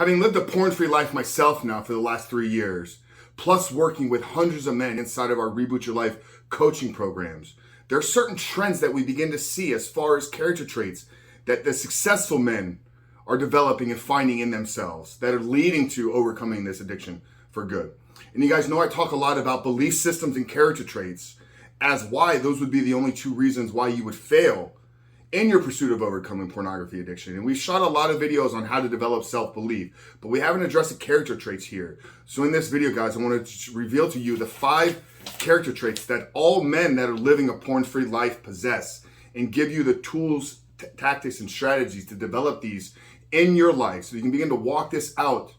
Having lived a porn-free life myself now for the last 3 years, plus working with hundreds of men inside of our Reboot Your Life coaching programs, there are certain trends that we begin to see as far as character traits that the successful men are developing and finding in themselves that are leading to overcoming this addiction for good. And you guys know I talk a lot about belief systems and character traits as why those would be the only 2 reasons why you would fail in your pursuit of overcoming pornography addiction. And we've shot a lot of videos on how to develop self-belief, but we haven't addressed the character traits here. So in this video, guys, I want to reveal to you the 5 character traits that all men that are living a porn-free life possess, and give you the tools, tactics, and strategies to develop these in your life so you can begin to walk this out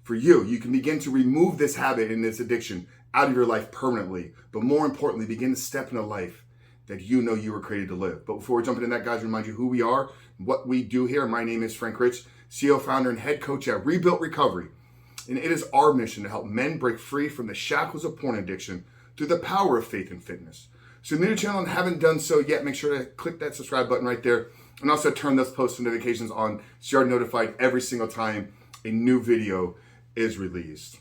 for you. You can begin to remove this habit and this addiction out of your life permanently, but more importantly, begin to step in a life that you know you were created to live. But before we jump into that, guys, remind you who we are, what we do here. My name is Frank Rich, CEO, founder, and head coach at Rebuilt Recovery. And it is our mission to help men break free from the shackles of porn addiction through the power of faith and fitness. So if you're new to the channel and haven't done so yet, make sure to click that subscribe button right there. And also turn those post notifications on so you're notified every single time a new video is released.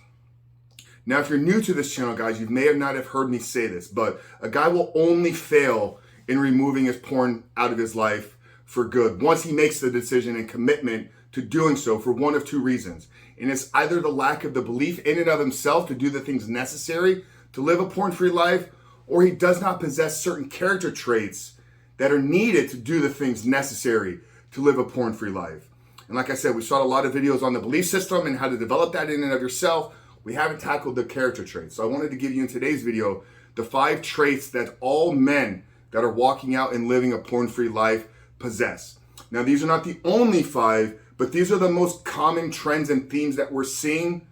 Now, if you're new to this channel, guys, you may have not have heard me say this, but a guy will only fail in removing his porn out of his life for good once he makes the decision and commitment to doing so for one of 2 reasons. And it's either the lack of the belief in and of himself to do the things necessary to live a porn-free life, or he does not possess certain character traits that are needed to do the things necessary to live a porn-free life. And like I said, we shot a lot of videos on the belief system and how to develop that in and of yourself. We haven't tackled the character traits. So I wanted to give you in today's video the 5 traits that all men that are walking out and living a porn-free life possess. Now, these are not the only 5, but these are the most common trends and themes that we're seeing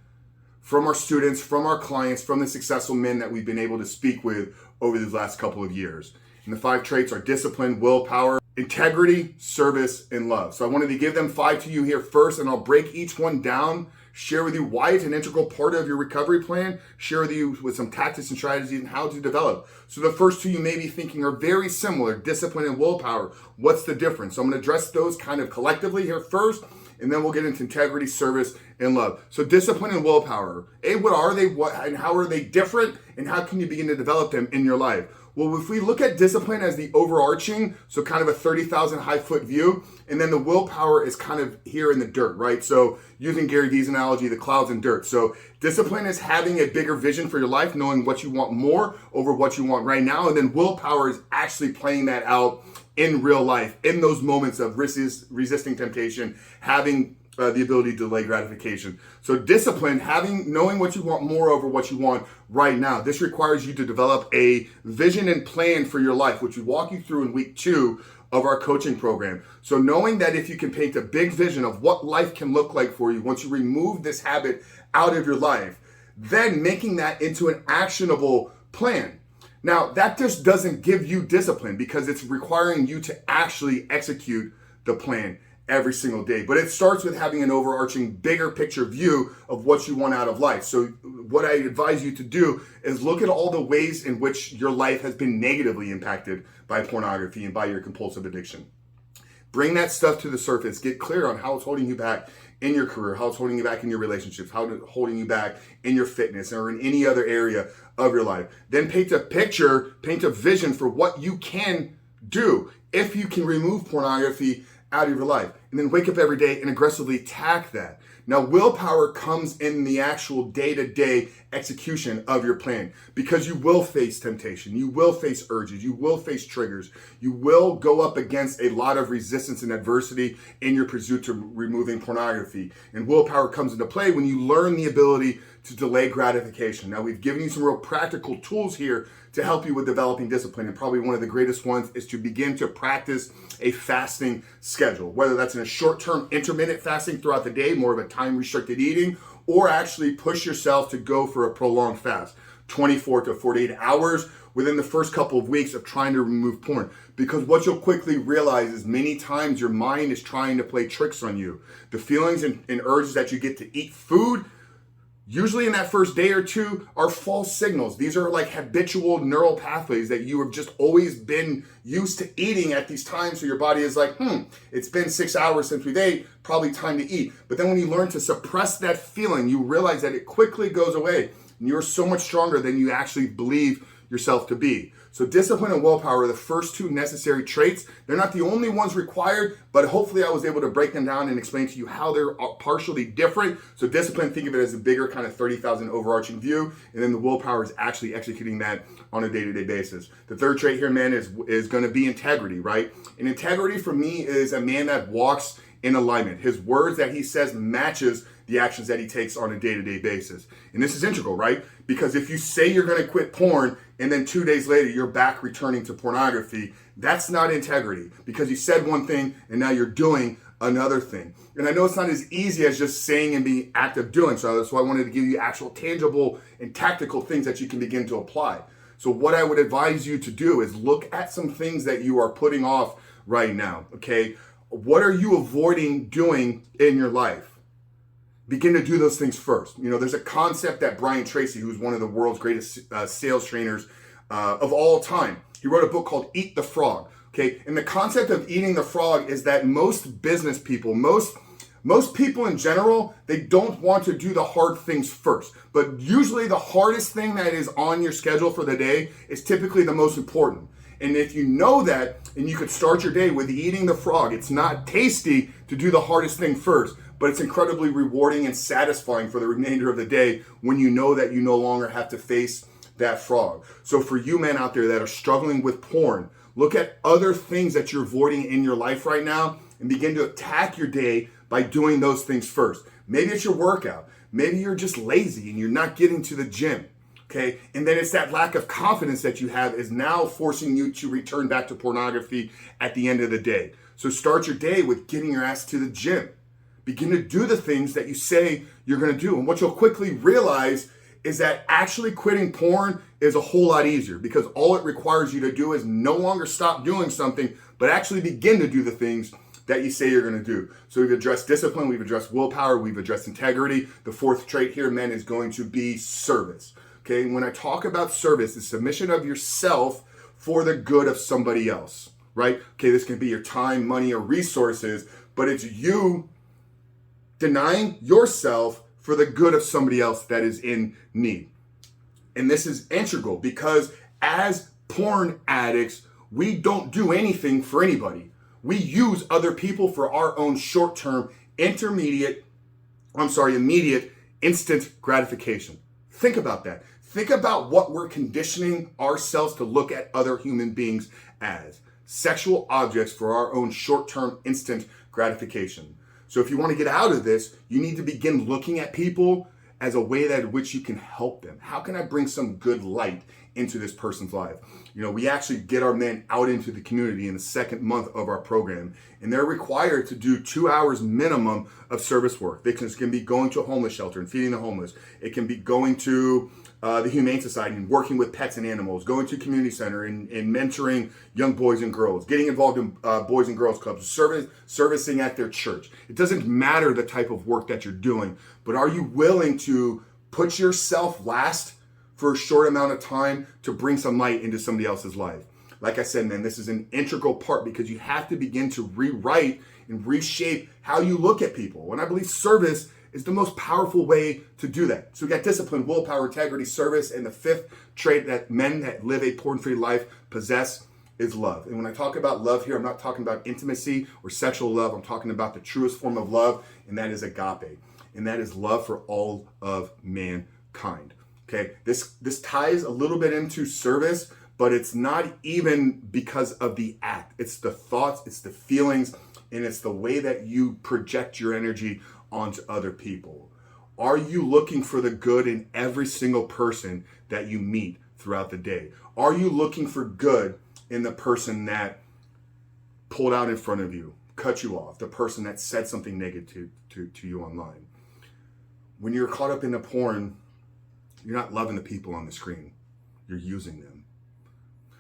from our students, from our clients, from the successful men that we've been able to speak with over these last couple of years. And the 5 traits are discipline, willpower, integrity, service, and love. So I wanted to give them 5 to you here first, and I'll break each one down, share with you why it's an integral part of your recovery plan, share with you with some tactics and strategies and how to develop. So the first 2 you may be thinking are very similar, discipline and willpower. What's the difference? So I'm going to address those kind of collectively here first, and then we'll get into integrity, service, and love. So discipline and willpower. What are they? What and how are they different? And how can you begin to develop them in your life? Well, if we look at discipline as the overarching, so kind of a 30,000 high foot view, and then the willpower is kind of here in the dirt, right? So using Gary Vee's analogy, the clouds and dirt. So discipline is having a bigger vision for your life, knowing what you want more over what you want right now. And then willpower is actually playing that out in real life, in those moments of resisting temptation, having the ability to delay gratification. So discipline, knowing what you want more over what you want right now. This requires you to develop a vision and plan for your life, which we walk you through in week 2 of our coaching program. So knowing that if you can paint a big vision of what life can look like for you once you remove this habit out of your life, then making that into an actionable plan. Now, that just doesn't give you discipline because it's requiring you to actually execute the plan every single day. But it starts with having an overarching, bigger picture view of what you want out of life. So what I advise you to do is look at all the ways in which your life has been negatively impacted by pornography and by your compulsive addiction. Bring that stuff to the surface. Get clear on how it's holding you back in your career, how it's holding you back in your relationships, how it's holding you back in your fitness or in any other area of your life. Then paint a picture, paint a vision for what you can do if you can remove pornography out of your life. And then wake up every day and aggressively attack that. Now, willpower comes in the actual day-to-day execution of your plan because you will face temptation. You will face urges. You will face triggers. You will go up against a lot of resistance and adversity in your pursuit to removing pornography. And willpower comes into play when you learn the ability to delay gratification. Now, we've given you some real practical tools here to help you with developing discipline. And probably one of the greatest ones is to begin to practice a fasting schedule, whether that's in a short-term intermittent fasting throughout the day, more of a time-restricted eating, or actually push yourself to go for a prolonged fast, 24 to 48 hours within the first couple of weeks of trying to remove porn. Because what you'll quickly realize is many times your mind is trying to play tricks on you. The feelings and urges that you get to eat food, Usually in that first day or two are false signals. These are like habitual neural pathways that you have just always been used to eating at these times. So your body is like, it's been 6 hours since we've ate, probably time to eat. But then when you learn to suppress that feeling, you realize that it quickly goes away. And you're so much stronger than you actually believe yourself to be. So discipline and willpower are the first two necessary traits. They're not the only ones required, but hopefully I was able to break them down and explain to you how they're partially different. So discipline, think of it as a bigger kind of 30,000 overarching view, and then the willpower is actually executing that on a day-to-day basis. The third trait here, man, is going to be integrity, right? And integrity for me is a man that walks in alignment. His words that he says matches the actions that he takes on a day-to-day basis. And this is integral, right? Because if you say you're going to quit porn and then 2 days later you're back returning to pornography, that's not integrity, because you said one thing and now you're doing another thing. And I know it's not as easy as just saying and being active doing. So that's why I wanted to give you actual tangible and tactical things that you can begin to apply. So what I would advise you to do is look at some things that you are putting off right now, okay? What are you avoiding doing in your life? Begin to do those things first. You know, there's a concept that Brian Tracy, who's one of the world's greatest sales trainers of all time, he wrote a book called Eat the Frog. Okay, and the concept of eating the frog is that most business people, most people in general, they don't want to do the hard things first. But usually the hardest thing that is on your schedule for the day is typically the most important. And if you know that, and you could start your day with eating the frog, it's not tasty to do the hardest thing first, but it's incredibly rewarding and satisfying for the remainder of the day when you know that you no longer have to face that frog. So for you men out there that are struggling with porn, look at other things that you're avoiding in your life right now and begin to attack your day by doing those things first. Maybe it's your workout. Maybe you're just lazy and you're not getting to the gym. Okay, and then it's that lack of confidence that you have is now forcing you to return back to pornography at the end of the day. So start your day with getting your ass to the gym. Begin to do the things that you say you're going to do. And what you'll quickly realize is that actually quitting porn is a whole lot easier, because all it requires you to do is no longer stop doing something, but actually begin to do the things that you say you're going to do. So we've addressed discipline, we've addressed willpower, we've addressed integrity. The fourth trait here, men, is going to be service. Okay, when I talk about service, the submission of yourself for the good of somebody else, right? Okay, this can be your time, money, or resources, but it's you denying yourself for the good of somebody else that is in need. And this is integral, because as porn addicts, we don't do anything for anybody. We use other people for our own short-term, immediate instant gratification. Think about that. Think about what we're conditioning ourselves to look at other human beings as: sexual objects for our own short-term instant gratification. So if you want to get out of this, you need to begin looking at people as a way that in which you can help them. How can I bring some good light into this person's life? You know, we actually get our men out into the community in the second month of our program, and they're required to do 2 hours minimum of service work. This can be going to a homeless shelter and feeding the homeless. It can be going to the Humane Society and working with pets and animals, going to community center and mentoring young boys and girls, getting involved in boys and girls clubs, servicing at their church. It doesn't matter the type of work that you're doing, but are you willing to put yourself last for a short amount of time to bring some light into somebody else's life? Like I said, man, this is an integral part, because you have to begin to rewrite and reshape how you look at people. And I believe service is the most powerful way to do that. So we got discipline, willpower, integrity, service, and the fifth trait that men that live a porn-free life possess is love. And when I talk about love here, I'm not talking about intimacy or sexual love. I'm talking about the truest form of love, and that is agape. And that is love for all of mankind. Okay, this ties a little bit into service, but it's not even because of the act. It's the thoughts, it's the feelings, and it's the way that you project your energy onto other people. Are you looking for the good in every single person that you meet throughout the day? Are you looking for good in the person that pulled out in front of you, cut you off, the person that said something negative to you online? When you're caught up in the porn, you're not loving the people on the screen. You're using them.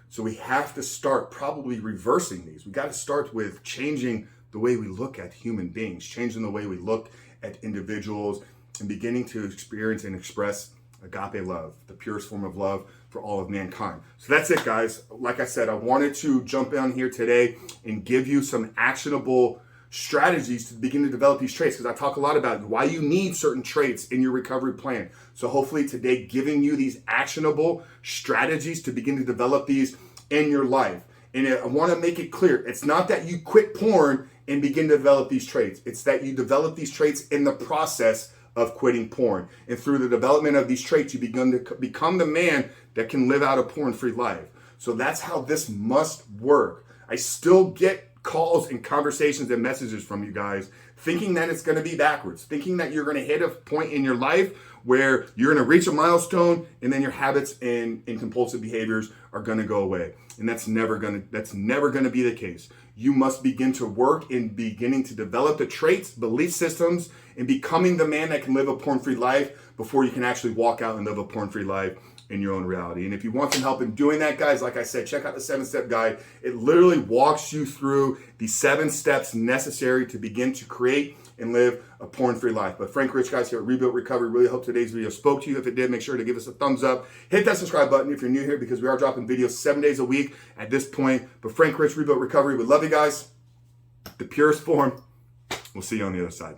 So we have to start probably reversing these. We got to start with changing the way we look at human beings, changing the way we look at individuals, and beginning to experience and express agape love, the purest form of love for all of mankind. So that's it, guys. Like I said, I wanted to jump on here today and give you some actionable strategies to begin to develop these traits, because I talk a lot about why you need certain traits in your recovery plan. So hopefully today, giving you these actionable strategies to begin to develop these in your life. And I want to make it clear, it's not that you quit porn and begin to develop these traits. It's that you develop these traits in the process of quitting porn. And through the development of these traits, you begin to become the man that can live out a porn-free life. So that's how this must work. I still get calls and conversations and messages from you guys thinking that it's going to be backwards, thinking that you're going to hit a point in your life where you're going to reach a milestone and then your habits and compulsive behaviors are going to go away. And that's never going to be the case. You must begin to work in beginning to develop the traits, belief systems, and becoming the man that can live a porn-free life before you can actually walk out and live a porn-free life in your own reality. And if you want some help in doing that, guys, like I said, check out the 7-step guide. It literally walks you through the 7 steps necessary to begin to create and live a porn-free life. But Frank Rich, guys, here at Rebuilt Recovery, really hope today's video spoke to you. If it did, make sure to give us a thumbs up. Hit that subscribe button if you're new here, because we are dropping videos 7 days a week at this point. But Frank Rich, Rebuilt Recovery, we love you guys. The purest form. We'll see you on the other side.